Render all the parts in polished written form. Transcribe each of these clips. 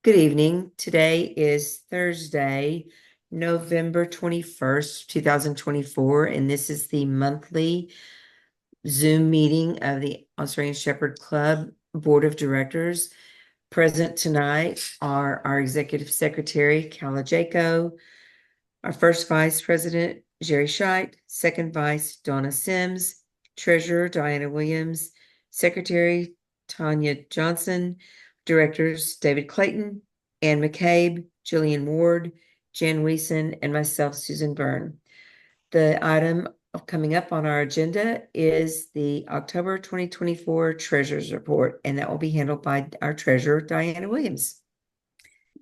Good evening. Today is Thursday, November 21st, 2024, and this is the monthly Zoom meeting of the Australian Shepherd Club Board of Directors. Present tonight are our Executive Secretary, Kala Jaco, our First Vice President, Jerry Scheit, Second Vice, Donna Sims, Treasurer, Diana Williams, Secretary, Tanya Johnson, Directors, David Clayton, Ann McCabe, Jillian Ward, Jan Weeson, and myself, Susan Byrne. The item coming up on our agenda is the October 2024 Treasurer's Report, and that will be handled by our Treasurer, Diana Williams.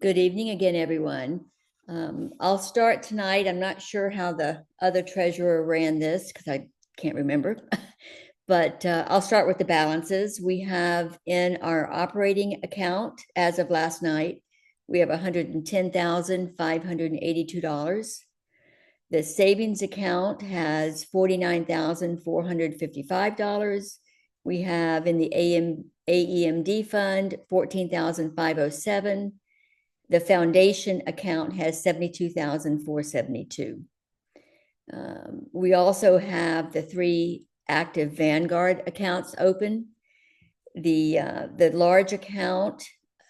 Good evening again, everyone. I'll start tonight. I'm not sure how the other treasurer ran this because I can't remember, but I'll start with the balances. We have in our operating account as of last night, we have $110,582. The savings account has $49,455. We have in the AEMD fund, $14,507. The foundation account has $72,472. We also have the 3 active Vanguard accounts open. The large account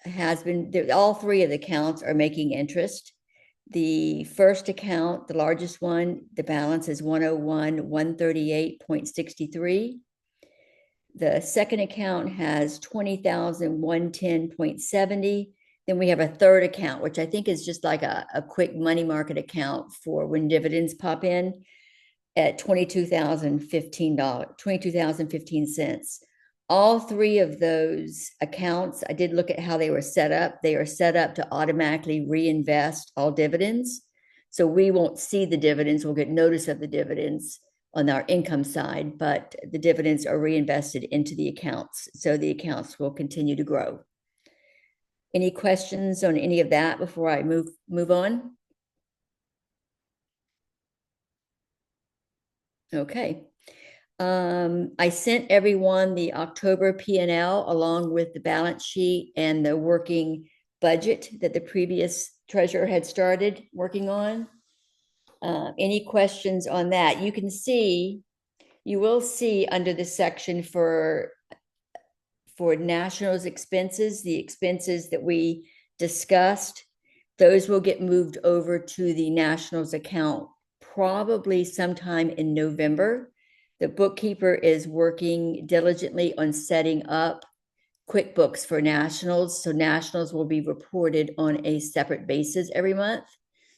has been, all 3 of the accounts are making interest. The first account, the largest one, the balance is 101,138.63. The second account has 20,110.70. Then we have a third account, which I think is just like a quick money market account for when dividends pop in at $22,015. All 3 of those accounts, I did look at how they were set up. They are set up to automatically reinvest all dividends. So we won't see the dividends. We'll get notice of the dividends on our income side, but the dividends are reinvested into the accounts. So the accounts will continue to grow. Any questions on any of that before I move on? Okay. I sent everyone the October P&L along with the balance sheet and the working budget that the previous treasurer had started working on. Any questions on that? You will see under the section for Nationals expenses, the expenses that we discussed, those will get moved over to the Nationals account probably sometime in November. The bookkeeper is working diligently on setting up QuickBooks for Nationals. So Nationals will be reported on a separate basis every month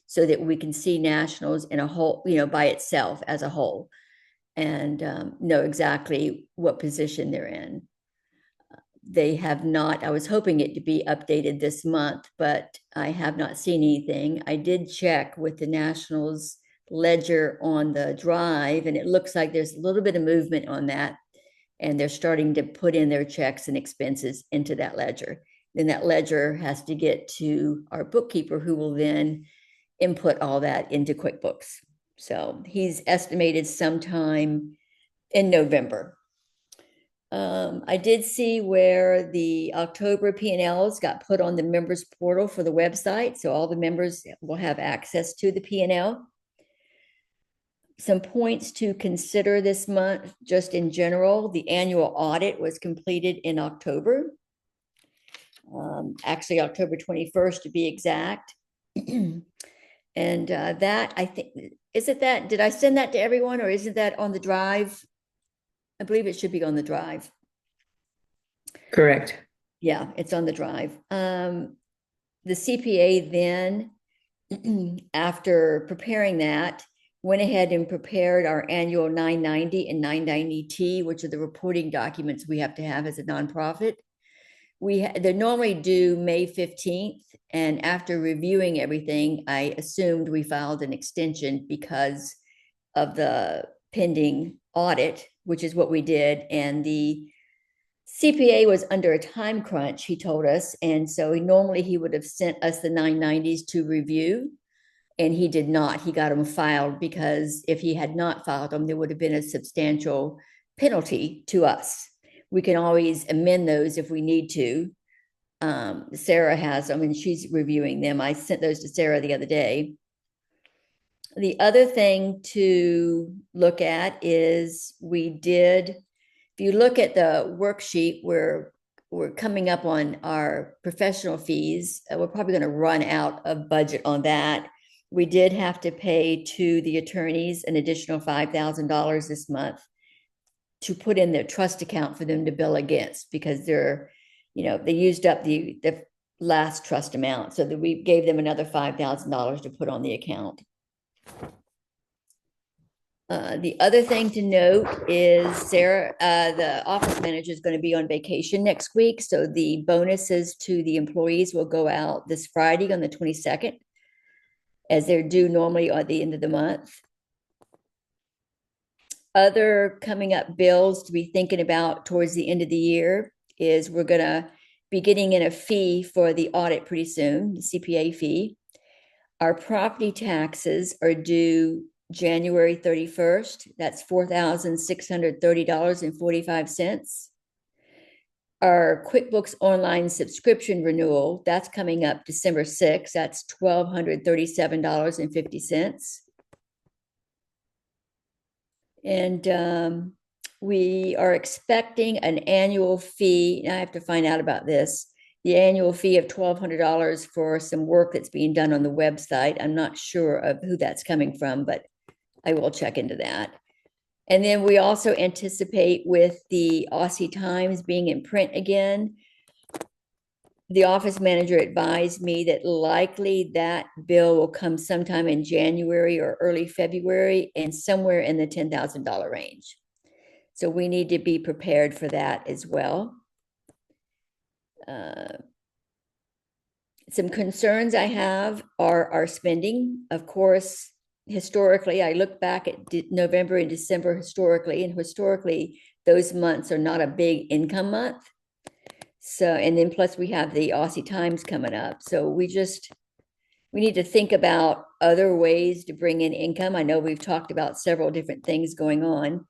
so that we can see Nationals in a whole, by itself as a whole, and know exactly what position they're in. They have not, I was hoping it to be updated this month, but I have not seen anything. I did check with the Nationals ledger on the drive, and it looks like there's a little bit of movement on that. And they're starting to put in their checks and expenses into that ledger. Then that ledger has to get to our bookkeeper, who will then input all that into QuickBooks. So he's estimated sometime in November. I did see where the October P&Ls got put on the members portal for the website. So all the members will have access to the P&L. Some points to consider this month, just in general. The annual audit was completed in October. Actually, October 21st to be exact. And that, I think, did I send that to everyone, or isn't that on the drive? I believe it should be on the drive. Correct. Yeah, it's on the drive. The CPA then, after preparing that, went ahead and prepared our annual 990 and 990T, which are the reporting documents we have to have as a nonprofit. They're normally due May 15th, and after reviewing everything, I assumed we filed an extension because of the pending audit, which is what we did. And the CPA was under a time crunch, he told us. And so normally he would have sent us the 990s to review, and he did not. He got them filed because if he had not filed them, there would have been a substantial penalty to us. We can always amend those if we need to. Sarah has them and she's reviewing them. I sent those to Sarah the other day. The other thing to look at is if you look at the worksheet where we're coming up on our professional fees, we're probably going to run out of budget on that. We did have to pay to the attorneys an additional $5,000 this month to put in their trust account for them to bill against, because they used up the last trust amount. So that we gave them another $5,000 to put on the account. The other thing to note is Sarah, the office manager, is going to be on vacation next week. So the bonuses to the employees will go out this Friday on the 22nd, as they're due normally at the end of the month. Other coming up bills to be thinking about towards the end of the year is we're going to be getting in a fee for the audit pretty soon, the CPA fee. Our property taxes are due January 31st. That's $4,630.45. Our QuickBooks Online subscription renewal, that's coming up December 6th. That's $1,237.50. And we are expecting an annual fee. I have to find out about this. The annual fee of $1,200 for some work that's being done on the website. I'm not sure of who that's coming from, but I will check into that. And then we also anticipate, with the Aussie Times being in print again, the office manager advised me that likely that bill will come sometime in January or early February, and somewhere in the $10,000 range. So we need to be prepared for that as well. Some concerns I have are our spending. Of course, historically, I look back at November and December historically, and historically, those months are not a big income month. So, and then plus we have the Aussie Times coming up. So we need to think about other ways to bring in income. I know we've talked about several different things going on.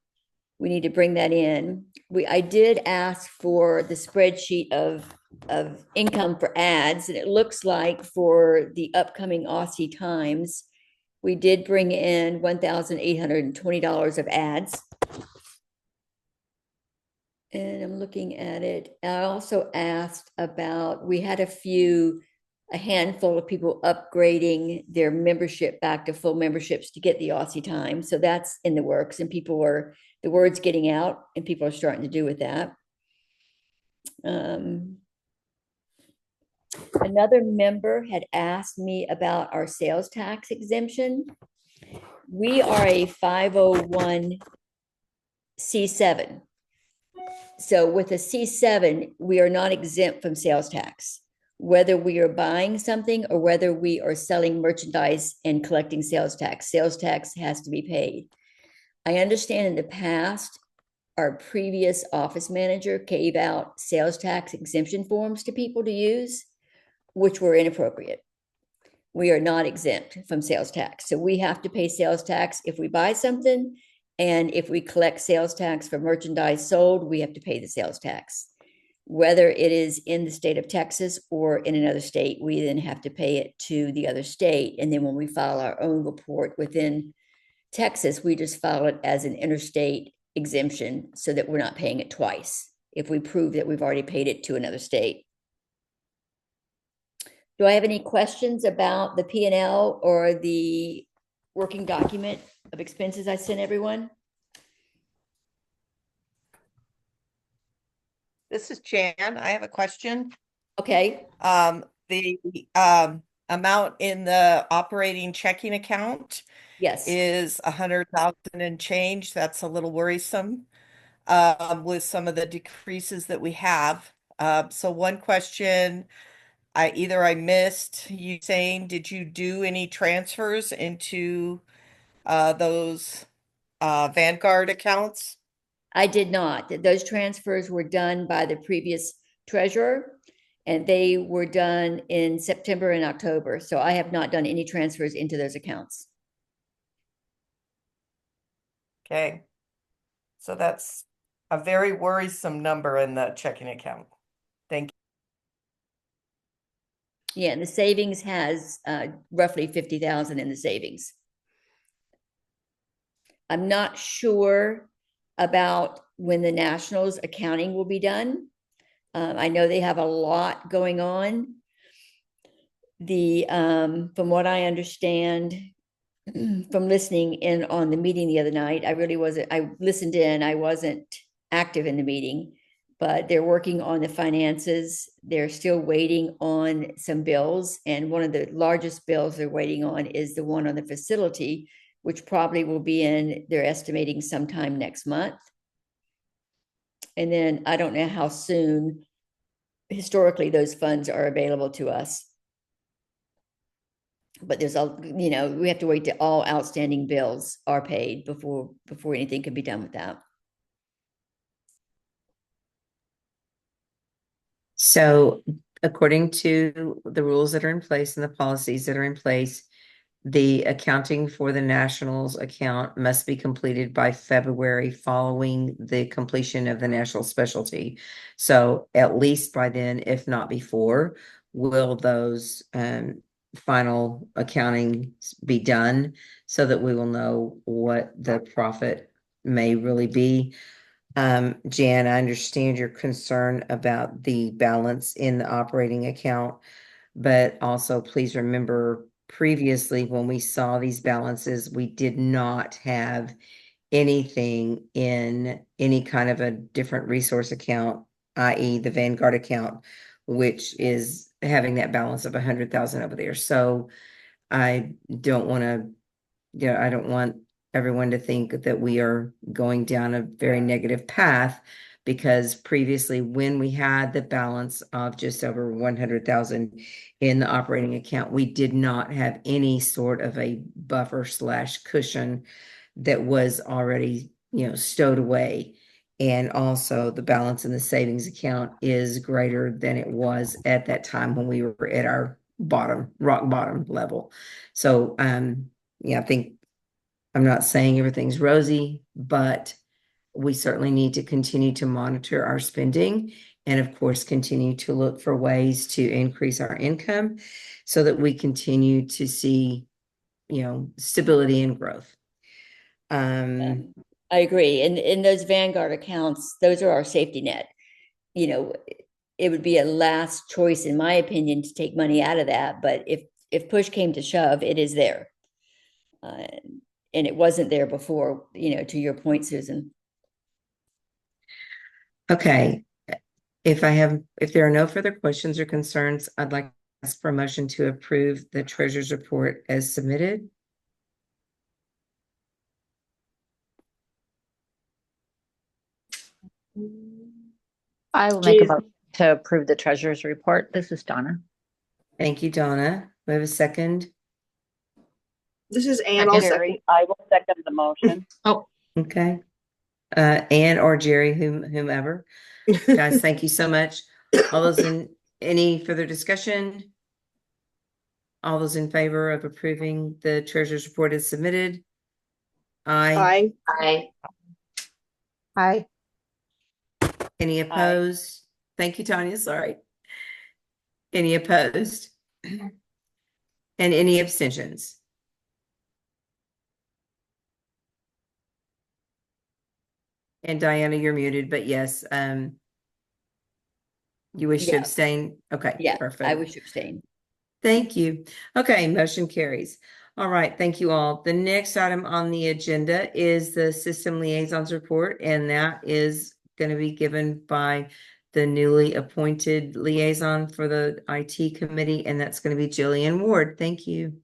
We need to bring that in. I did ask for the spreadsheet of income for ads, and it looks like for the upcoming Aussie Times, we did bring in $1,820 of ads. And I'm looking at it. I also asked about, we had a handful of people upgrading their membership back to full memberships to get the Aussie Times. So that's in the works, and the word's getting out and people are starting to do with that. Another member had asked me about our sales tax exemption. We are a 501c7. So with a C7, we are not exempt from sales tax, whether we are buying something or whether we are selling merchandise and collecting sales tax. Sales tax has to be paid. I understand in the past, our previous office manager gave out sales tax exemption forms to people to use, which were inappropriate. We are not exempt from sales tax. So we have to pay sales tax if we buy something. And if we collect sales tax for merchandise sold, we have to pay the sales tax. Whether it is in the state of Texas or in another state, we then have to pay it to the other state. And then when we file our own report within Texas, we just file it as an interstate exemption so that we're not paying it twice if we prove that we've already paid it to another state. Do I have any questions about the P&L or the working document of expenses I sent everyone? This is Jan. I have a question. Okay. The amount in the operating checking account Yes. is 100,000 and change. That's a little worrisome with some of the decreases that we have. So one question, I missed you saying, did you do any transfers into those Vanguard accounts? I did not. Those transfers were done by the previous treasurer, and they were done in September and October. So I have not done any transfers into those accounts. Okay. So that's a very worrisome number in the checking account. Thank you. Yeah, and the savings has roughly 50,000 in the savings. I'm not sure about when the Nationals accounting will be done. I know they have a lot going on. From what I understand, from listening in on the meeting the other night, I listened in, I wasn't active in the meeting, but they're working on the finances. They're still waiting on some bills. And one of the largest bills they're waiting on is the one on the facility, which probably will be in, they're estimating sometime next month. And then I don't know how soon historically those funds are available to us. But there's we have to wait till all outstanding bills are paid before anything can be done with that. So according to the rules that are in place and the policies that are in place, the accounting for the Nationals account must be completed by February following the completion of the national specialty. So at least by then, if not before, will those final accounting be done so that we will know what the profit may really be. Jan, I understand your concern about the balance in the operating account, but also please remember previously when we saw these balances, we did not have anything in any kind of a different resource account, i.e. the Vanguard account, which is having that balance of 100,000 over there. So I don't want to, I don't want everyone to think that we are going down a very negative path, because previously when we had the balance of just over 100,000 in the operating account, we did not have any sort of a buffer slash cushion that was already, stowed away. And also the balance in the savings account is greater than it was at that time when we were at our rock bottom level. So, yeah, I think I'm not saying everything's rosy, but we certainly need to continue to monitor our spending and of course continue to look for ways to increase our income so that we continue to see, stability and growth. I agree. And in those Vanguard accounts, those are our safety net. It would be a last choice, in my opinion, to take money out of that. But if push came to shove, it is there. And it wasn't there before, to your point, Susan. Okay. If there are no further questions or concerns, I'd like to ask for a motion to approve the treasurer's report as submitted. I will make a motion to approve the treasurer's report. This is Donna. Thank you, Donna. We have a second. This is Ann. I'll second. I will second the motion. Oh, Okay. Ann or Jerry, whomever. Guys, thank you so much. Any further discussion? All those in favor of approving the treasurer's report as submitted? Aye. Aye. Aye. Any opposed? Thank you, Tanya. Sorry. Any opposed? And any abstentions? And Diana, you're muted, but yes, you wish to Yeah. abstain? Okay, Yeah, perfect. I wish to abstain. Thank you. Okay, motion carries. All right, thank you all. The next item on the agenda is the system liaisons report, and that is going to be given by the newly appointed liaison for the IT committee, and that's going to be Jillian Ward. Thank you.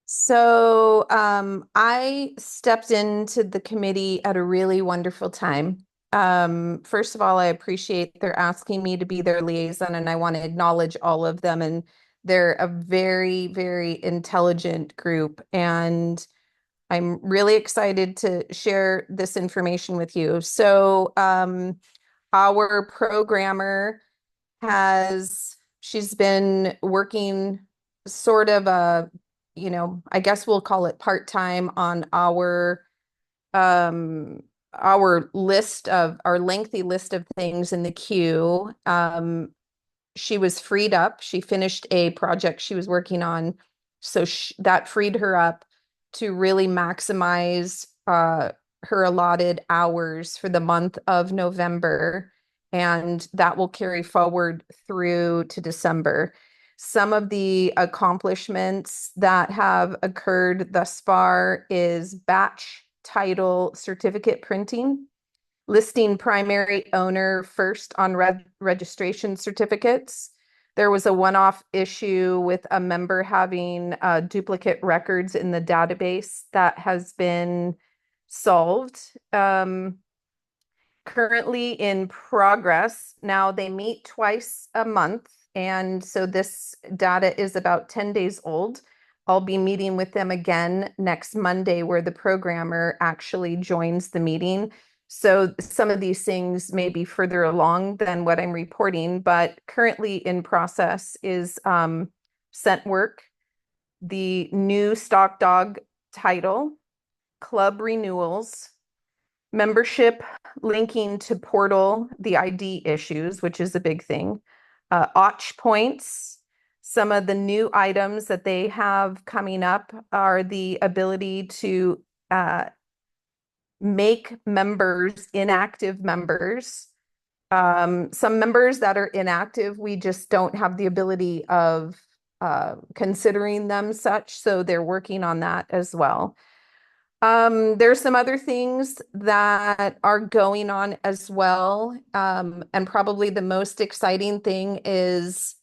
So I stepped into the committee at a really wonderful time. First of all, I appreciate they're asking me to be their liaison, and I want to acknowledge all of them. And they're a very, very intelligent group. And I'm really excited to share this information with you. So our programmer she's been working sort of I guess we'll call it part-time on our lengthy list of things in the queue. she was freed up. She finished a project she was working on. So that freed her up to really maximize her allotted hours for the month of November. And that will carry forward through to December. Some of the accomplishments that have occurred thus far is batch title certificate printing, listing primary owner first on registration certificates. There was a one-off issue with a member having duplicate records in the database that has been solved. Currently in progress. Now they meet twice a month. And so this data is about 10 days old. I'll be meeting with them again next Monday, where the programmer actually joins the meeting. So some of these things may be further along than what I'm reporting, but currently in process is scent work, the new stock dog title, club renewals, membership linking to portal, the ID issues, which is a big thing, AUCH points. Some of the new items that they have coming up are the ability to make members inactive members. Some members that are inactive, we just don't have the ability of considering them such, so they're working on that as well. There's some other things that are going on as well. And probably the most exciting thing is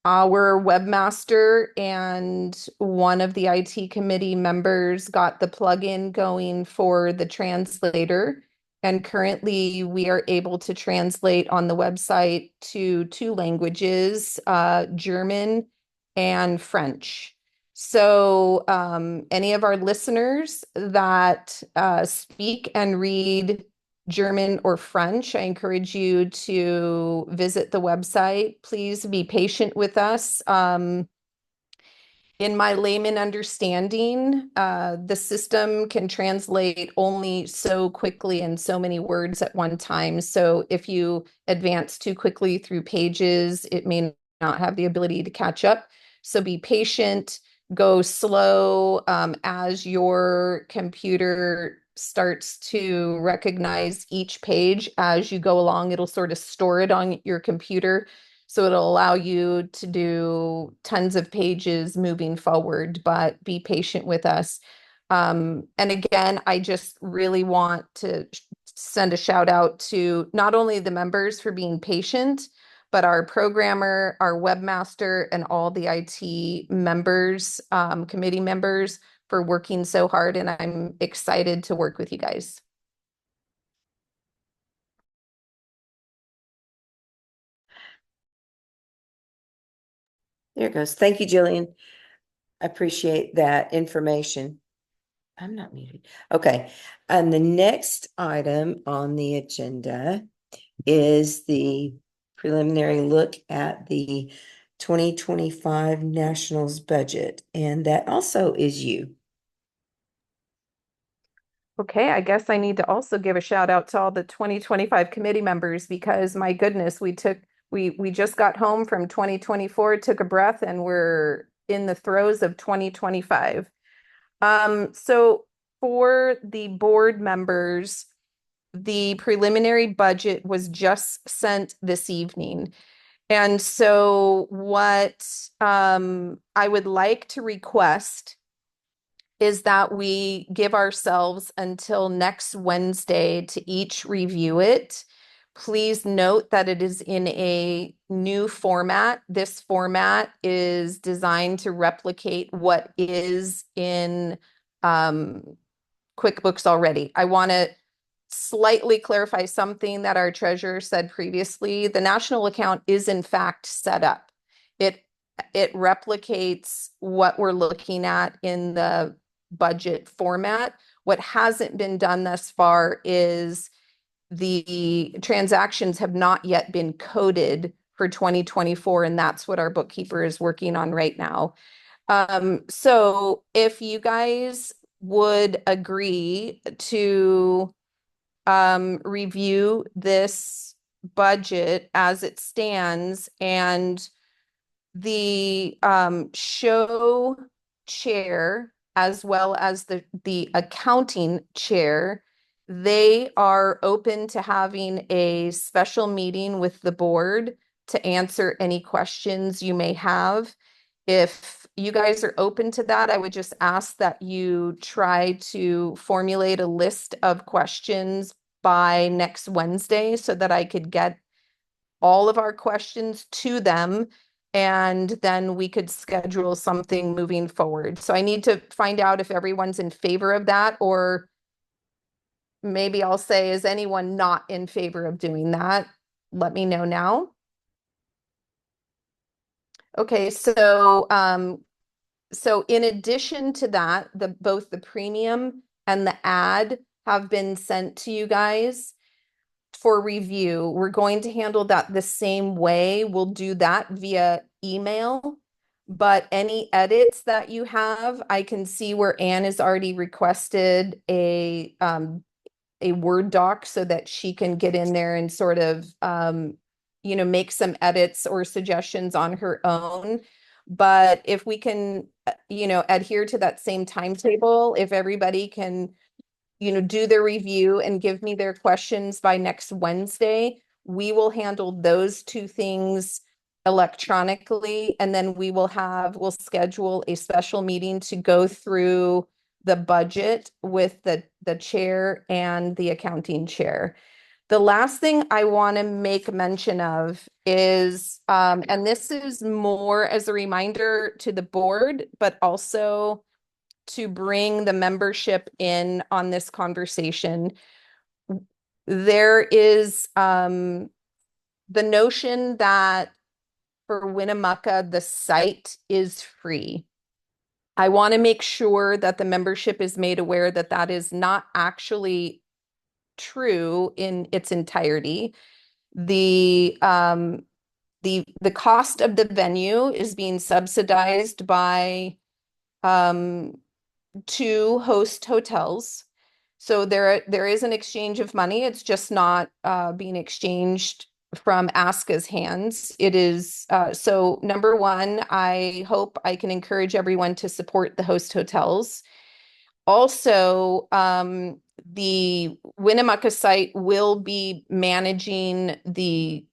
our webmaster and one of the IT committee members got the plugin going for the translator. And currently we are able to translate on the website to 2 languages, German and French. So any of our listeners that speak and read German or French, I encourage you to visit the website. Please be patient with us. In my layman understanding, the system can translate only so quickly and so many words at one time. So if you advance too quickly through pages, it may not have the ability to catch up. So be patient, go slow as your computer starts to recognize each page as you go along. It'll sort of store it on your computer. So it'll allow you to do tons of pages moving forward, but be patient with us. And again, I just really want to send a shout out to not only the members for being patient, but our programmer, our webmaster, and all the IT members, committee members for working so hard. And I'm excited to work with you guys. There it goes. Thank you, Jillian. I appreciate that information. I'm not muted. Okay. And the next item on the agenda is the preliminary look at the 2025 Nationals budget. And that also is you. Okay, I guess I need to also give a shout out to all the 2025 committee members, because my goodness, we just got home from 2024, took a breath, and we're in the throes of 2025. So for the board members, the preliminary budget was just sent this evening. And so what I would like to request is that we give ourselves until next Wednesday to each review it. Please note that it is in a new format. This format is designed to replicate what is in QuickBooks already. I want to slightly clarify something that our treasurer said previously. The national account is in fact set up. It replicates what we're looking at in the budget format. What hasn't been done thus far is the transactions have not yet been coded for 2024, and that's what our bookkeeper is working on right now. So if you guys would agree to review this budget as it stands, and the show chair as well as the accounting chair, they are open to having a special meeting with the board to answer any questions you may have. If you guys are open to that, I would just ask that you try to formulate a list of questions by next Wednesday so that I could get all of our questions to them, and then we could schedule something moving forward. So I need to find out if everyone's in favor of that, or maybe I'll say, is anyone not in favor of doing that? Let me know now. Okay, so in addition to that, both the premium and the ad have been sent to you guys for review. We're going to handle that the same way. We'll do that via email, but any edits that you have, I can see where Anne has already requested a Word doc so that she can get in there and sort of make some edits or suggestions on her own. But if we can, adhere to that same timetable, if everybody can, do their review and give me their questions by next Wednesday, we will handle those two things electronically, and then we'll schedule a special meeting to go through the budget with the chair and the accounting chair. The last thing I want to make mention of is, and this is more as a reminder to the board, but also to bring the membership in on this conversation. There is the notion that for Winnemucca, the site is free. I want to make sure that the membership is made aware that that is not actually true in its entirety. The cost of the venue is being subsidized by two host hotels. So there is an exchange of money. It's just not being exchanged from ASCA's hands. It is so number one, I hope I can encourage everyone to support the host hotels. Also, the Winnemucca site will be managing the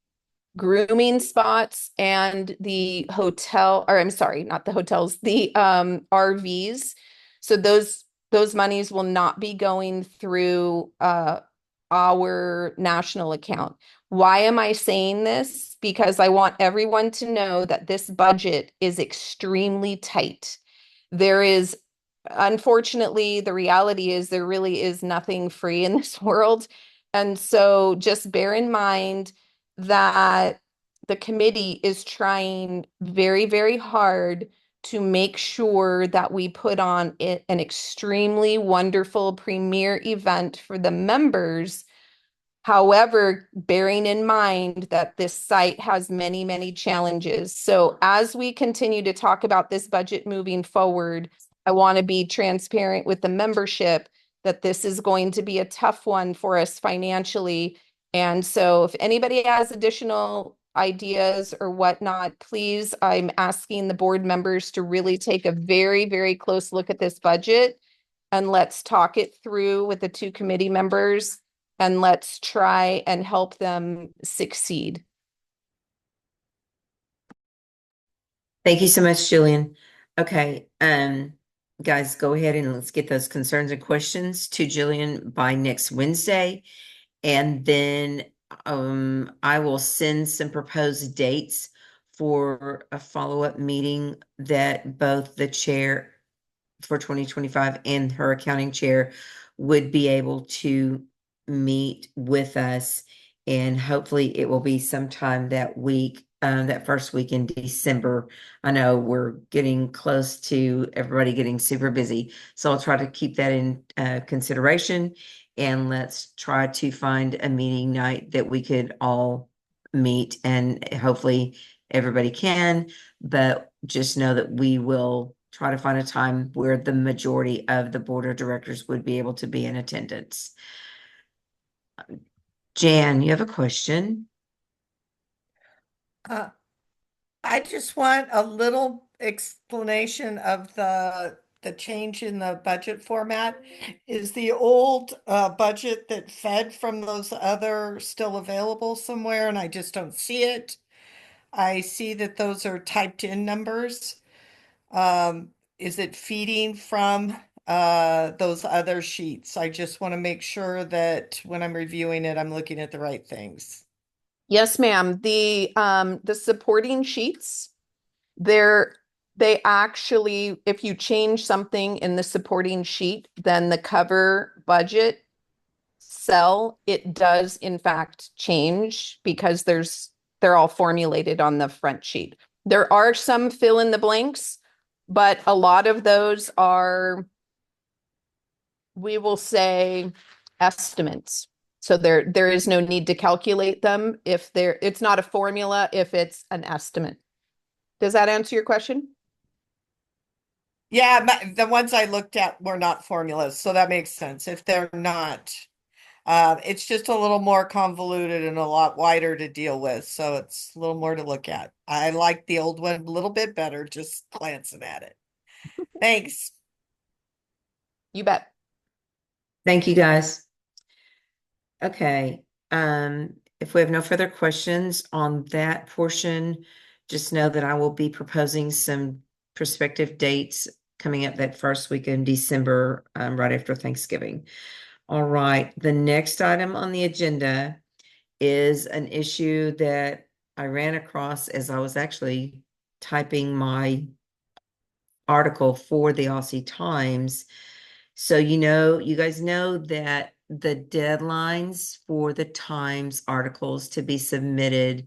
grooming spots and the hotel, or I'm sorry, not the hotels, the RVs. So those monies will not be going through our national account. Why am I saying this? Because I want everyone to know that this budget is extremely tight. There is, unfortunately, the reality is there really is nothing free in this world. And so just bear in mind that the committee is trying very, very hard to make sure that we put on an extremely wonderful premier event for the members. However, bearing in mind that this site has many, many challenges. So as we continue to talk about this budget moving forward, I want to be transparent with the membership that this is going to be a tough one for us financially. And so if anybody has additional ideas or whatnot, please, I'm asking the board members to really take a very, very close look at this budget, and let's talk it through with the two committee members, and let's try and help them succeed. Thank you so much, Julian. Okay, guys, go ahead and let's get those concerns and questions to Julian by next Wednesday. And then I will send some proposed dates for a follow-up meeting that both the chair for 2025 and her accounting chair would be able to meet with us. And hopefully it will be sometime that week, that first week in December. I know we're getting close to everybody getting super busy, so I'll try to keep that in consideration. And let's try to find a meeting night that we could all meet, and hopefully everybody can, but just know that we will try to find a time where the majority of the board of directors would be able to be in attendance. Jan, you have a question? Uh, I just want a little explanation of the change in the budget format. Is the old budget that fed from those other still available somewhere and I just don't see it? I see that those are typed in numbers. Is it feeding from those other sheets? I just want to make sure that when I'm reviewing it, I'm looking at the right things. Yes, ma'am. The supporting sheets, they actually, if you change something in the supporting sheet, then the cover budget cell, it does in fact change because they're all formulated on the front sheet. There are some fill in the blanks, but a lot of those are, we will say, estimates. So there is no need to calculate them if it's not a formula, if it's an estimate. Does that answer your question? Yeah, the ones I looked at were not formulas, so that makes sense. If they're not, it's just a little more convoluted and a lot wider to deal with, so it's a little more to look at. I like the old one a little bit better, just glancing at it. Thanks. You bet. Thank you, guys. Okay, if we have no further questions on that portion, just know that I will be proposing some prospective dates coming up that first week in December, right after Thanksgiving. All right, the next item on the agenda is an issue that I ran across as I was actually typing my article for the Aussie Times. So, you guys know that the deadlines for the Times articles to be submitted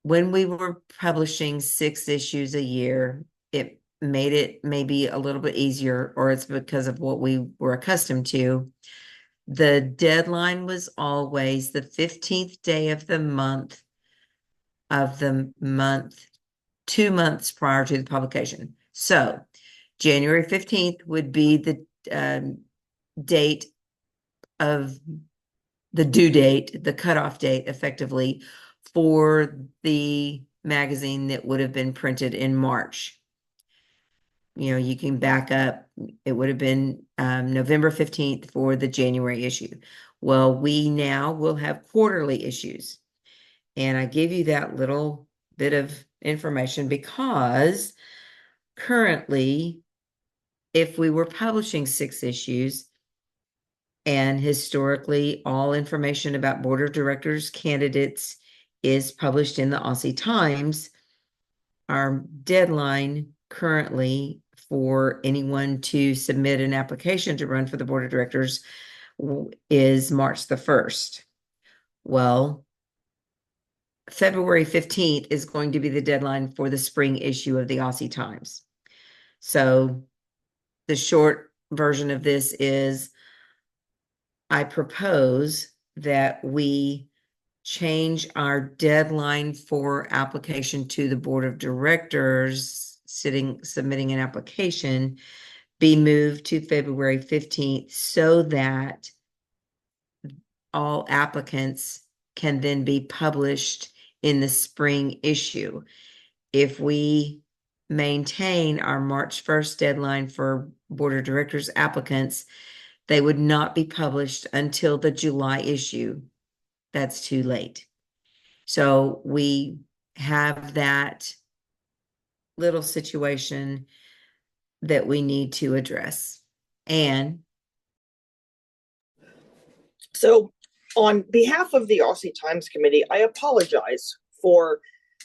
when we were publishing 6 issues a year, it made it maybe a little bit easier, or it's because of what we were accustomed to. The deadline was always the 15th day of the month, 2 months prior to the publication. So January 15th would be the date of the due date, the cutoff date effectively for the magazine that would have been printed in March. You can back up. It would have been November 15th for the January issue. Well, we now will have quarterly issues. And I give you that little bit of information because currently, if we were publishing 6 issues, and historically, all information about board of directors candidates is published in the Aussie Times, our deadline currently for anyone to submit an application to run for the board of directors is March the 1st. Well, February 15th is going to be the deadline for the spring issue of the Aussie Times. So the short version of this is I propose that we change our deadline for application to the board of directors, submitting an application, be moved to February 15th so that all applicants can then be published in the spring issue. If we maintain our March 1st deadline for board of directors applicants, they would not be published until the July issue. That's too late. So we have that little situation that we need to address. And So, on behalf of the Aussie Times Committee, I apologize for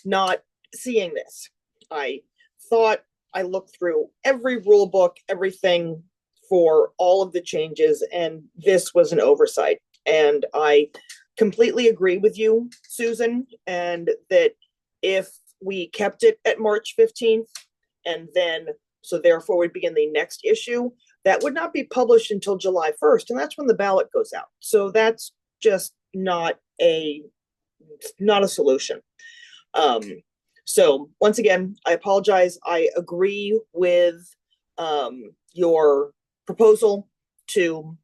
not seeing this. I thought I looked through every rule book, everything for all of the changes, and this was an oversight. And I completely agree with you, Susan, and that if we kept it at March 15th, and then, so therefore we begin the next issue, that would not be published until July 1st, and that's when the ballot goes out. So that's just not a solution. So once again, I apologize. I agree with your proposal to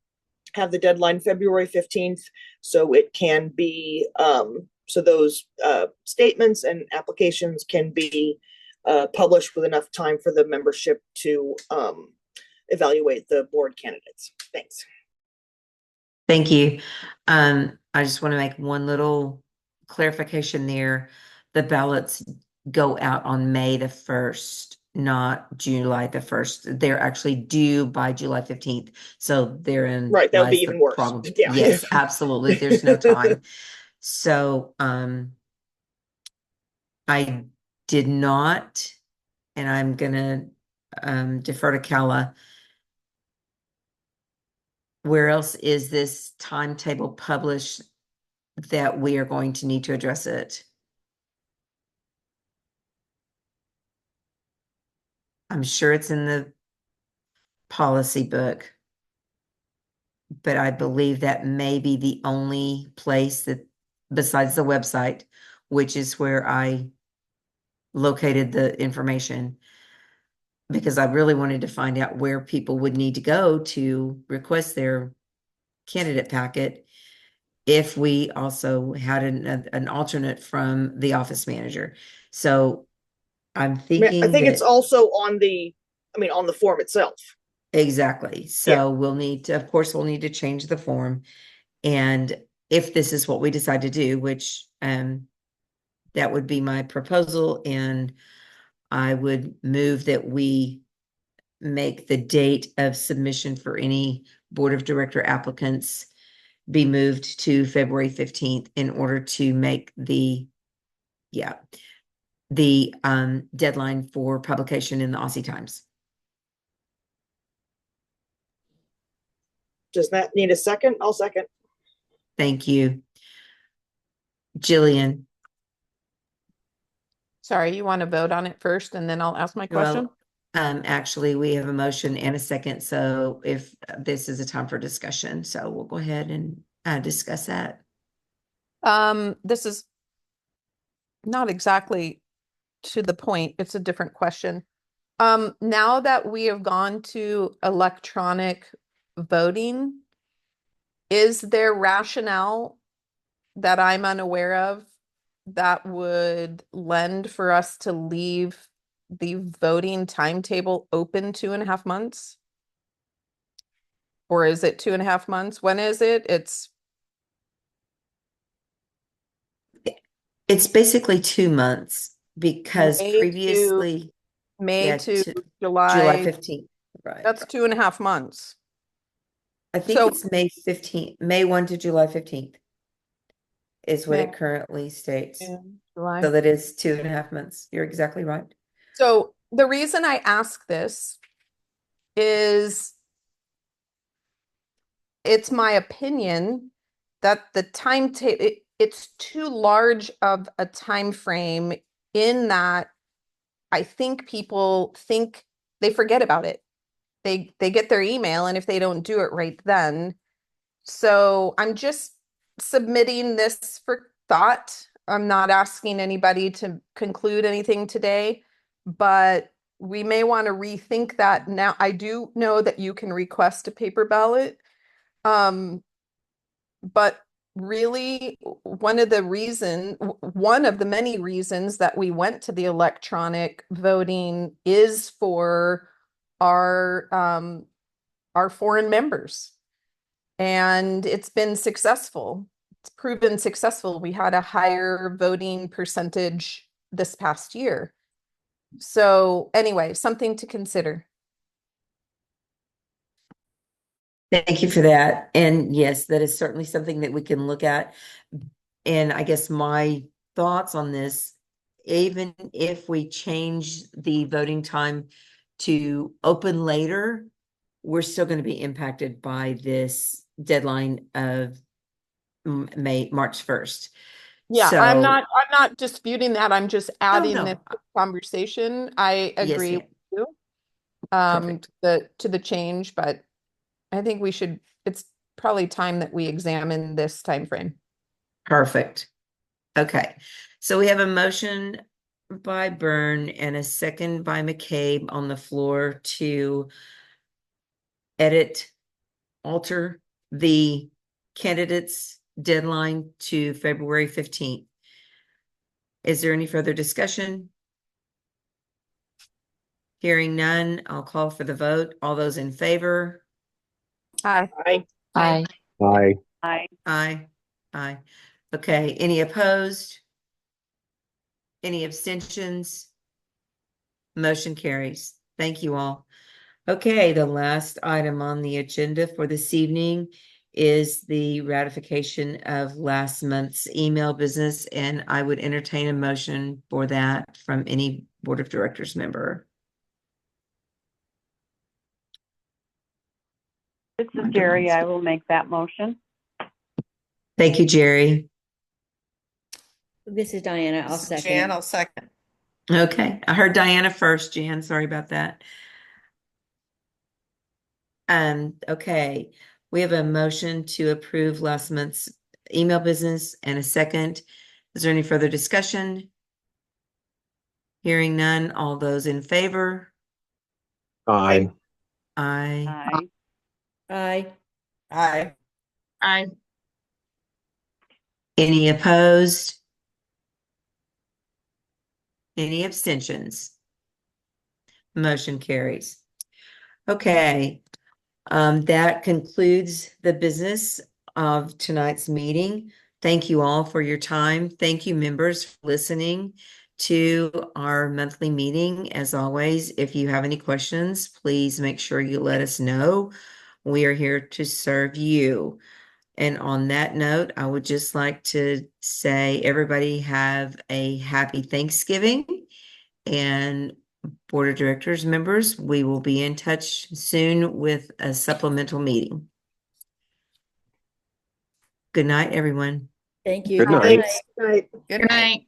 have the deadline February 15th so it can be so those statements and applications can be published with enough time for the membership to evaluate the board candidates. Thanks. Thank you. I just want to make one little clarification there. The ballots go out on May the 1st, not July the 1st. They're actually due by July 15th. So therein Right, that would be lies the even worse. problem. Yeah. Yes, absolutely. There's no time. So, I did not, and I'm gonna defer to Kala. Where else is this timetable published that we are going to need to address it? I'm sure it's in the policy book, but I believe that may be the only place that, besides the website, which is where I located the information, because I really wanted to find out where people would need to go to request their candidate packet if we also had an alternate from the office manager. So I'm I thinking think it's that also on the, on the form itself. exactly. So we'll need to, of course, we'll need to change the form. And if this is what we decide to do, which that would be my proposal, and I would move that we make the date of submission for any board of director applicants be moved to February 15th in order to make the deadline for publication in the Aussie Times. Does that need a second? I'll second. Thank you. Jillian. Sorry, you want to vote on it first and then I'll ask my question? Actually, we have a motion and a second, so if this is a time for discussion, so we'll go ahead and discuss that. This is not exactly to the point. It's a different question. Now that we have gone to electronic voting, is there rationale that I'm unaware of that would lend for us to leave the voting timetable open 2.5 months? Or is it 2.5 months? When is it? It's basically 2 months because May to- previously, May yeah, to to July. July 15th, right? That's 2.5 months. I think So- it's May 15th, May 1 to July 15th is what May, it currently states. June, July. So that is 2.5 months. You're exactly right. So the reason I ask this is it's my opinion that the timetable, it's too large of a time frame in that I think people think they forget about it. They get their email, and if they don't do it right then. So I'm just submitting this for thought. I'm not asking anybody to conclude anything today, but we may want to rethink that now. I do know that you can request a paper ballot. But really, one of the many reasons that we went to the electronic voting is for our foreign members. And it's been successful. It's proven successful. We had a higher voting percentage this past year. So anyway, something to consider. Thank you for that. And yes, that is certainly something that we can look at. And I guess my thoughts on this, even if we change the voting time to open later, we're still going to be impacted by this deadline of March 1st. Yeah, So, I'm not disputing that. I'm just adding no. this to the conversation. I Yes, agree ma'am. with you Perfect. to the change, but I think it's probably time that we examine this time frame. Perfect. Okay. So we have a motion by Byrne and a second by McCabe on the floor to alter the candidates deadline to February 15th. Is there any further discussion? Hearing none, I'll call for the vote. All those in favor? Aye. I, Aye. Aye. Aye. Aye. Aye. Okay, any opposed? Any abstentions? Motion carries. Thank you all. Okay, the last item on the agenda for this evening is the ratification of last month's email business, and I would entertain a motion for that from any Board of Directors member. This is Jerry. I will make that motion. Thank you, Jerry. This is Diana. I'll This is second. Jan, I'll second. Okay, I heard Diana first, Jan. Sorry about that. Okay, we have a motion to approve last month's email business and a second. Is there any further discussion? Hearing none, all those in favor? Aye. Aye. Aye. Aye. Aye. Aye. Any opposed? Any abstentions? Motion carries. Okay, that concludes the business of tonight's meeting. Thank you all for your time. Thank you, members, for listening to our monthly meeting. As always, if you have any questions, please make sure you let us know. We are here to serve you. And on that note, I would just like to say everybody have a happy Thanksgiving. And Board of Directors members, we will be in touch soon with a supplemental meeting. Good night, everyone. Thank you. Good night. Good Good night.